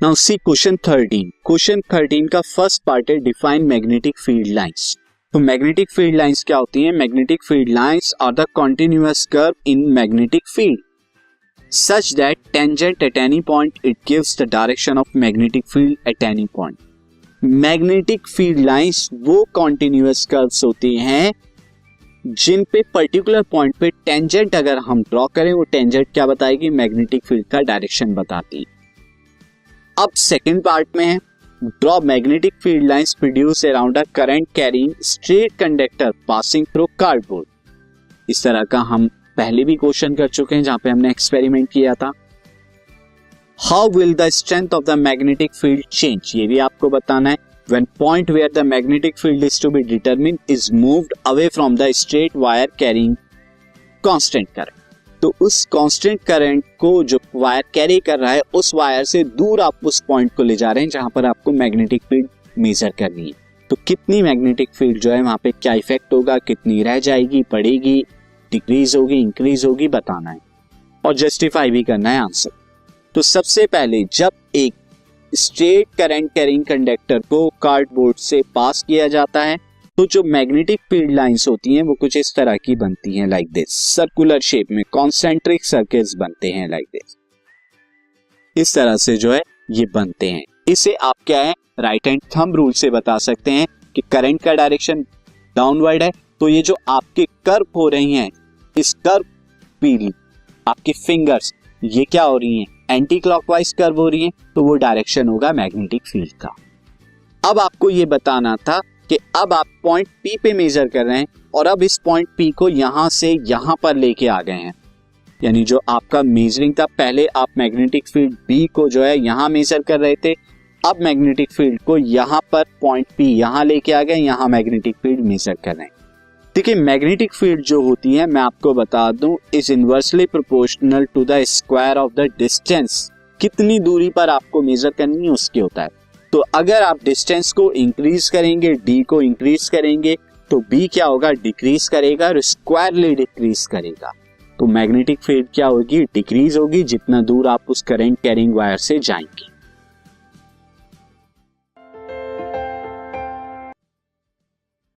Now see question 13। Question 13 का first part है define magnetic field lines. तो magnetic field lines क्या होती हैं? Magnetic field lines are the continuous curve in magnetic field such that tangent at any point it gives the direction of magnetic field at any point. Magnetic field lines वो continuous curves होती हैं जिन पे particular point पे tangent अगर हम draw करें, वो tangent क्या बताएगी? मैग्नेटिक फील्ड का डायरेक्शन बताती है। अब सेकंड पार्ट में है draw magnetic field lines produce around a current carrying straight conductor passing through cardboard. इस तरह का हम पहले भी क्वेश्चन कर चुके हैं जहां पे हमने एक्सपेरिमेंट किया था। How will the strength of the magnetic field change, ये भी आपको बताना है। When point where the magnetic field is to be determined is moved away from the straight wire carrying constant current. तो उस कांस्टेंट करंट को जो wire carry कर रहा है उस वायर से दूर आप उस पॉइंट को ले जा रहे हैं जहां पर आपको मैग्नेटिक फील्ड मेजर करनी है। तो कितनी मैग्नेटिक फील्ड जो है वहां पे क्या इफेक्ट होगा, कितनी रह जाएगी, बढ़ेगी, डिक्रीज होगी, इंक्रीज होगी, बताना है और जस्टिफाई भी करना है आंसर। तो सबसे पहले जब एक स्ट्रेट करंट कैरिंग कंडक्टर को कार्डबोर्ड से पास किया जाता है तो जो मैग्नेटिक फील्ड लाइंस होती हैं वो कुछ इस तरह की बनती हैं, लाइक दिस, सर्कुलर शेप में कॉन्सेंट्रिक सर्कल्स बनते हैं लाइक दिस। इस तरह से जो है ये बनते हैं। इसे आप क्या है राइट हैंड थंब रूल से बता सकते हैं कि करंट का डायरेक्शन डाउनवर्ड है, तो ये जो आपके कर्व हो रही हैं इस कर्व पे आपके फिंगर्स ये क्या हो रही हैं? एंटी क्लॉकवाइज कर्व हो रही हैं, तो वो डायरेक्शन होगा मैग्नेटिक फील्ड का। अब आपको ये बताना था कि अब आप पॉइंट P पे मेजर कर रहे हैं और अब इस पॉइंट P को यहां से यहां पर लेके आ गए हैं, यानी जो आपका मेजरिंग था, पहले आप मैग्नेटिक फील्ड B को जो है यहां मेजर कर रहे थे, अब मैग्नेटिक फील्ड को यहां पर पॉइंट P यहां लेके आ गए, यहां मैग्नेटिक फील्ड मेजर कर रहे हैं। देखिए मैग्नेटिक फील्ड जो होती है मैं आपको बता दूं is inversely proportional to the square of the distance. कितनी दूरी पर आपको मेजर करनी है उसके होता है। तो अगर आप डिस्टेंस को इंक्रीज करेंगे, डी को इंक्रीज करेंगे, तो बी क्या होगा? डिक्रीज करेगा और स्क्वायरली डिक्रीज करेगा। तो मैग्नेटिक फील्ड क्या होगी? डिक्रीज होगी जितना दूर आप उस करंट कैरिंग वायर से जाएंगे।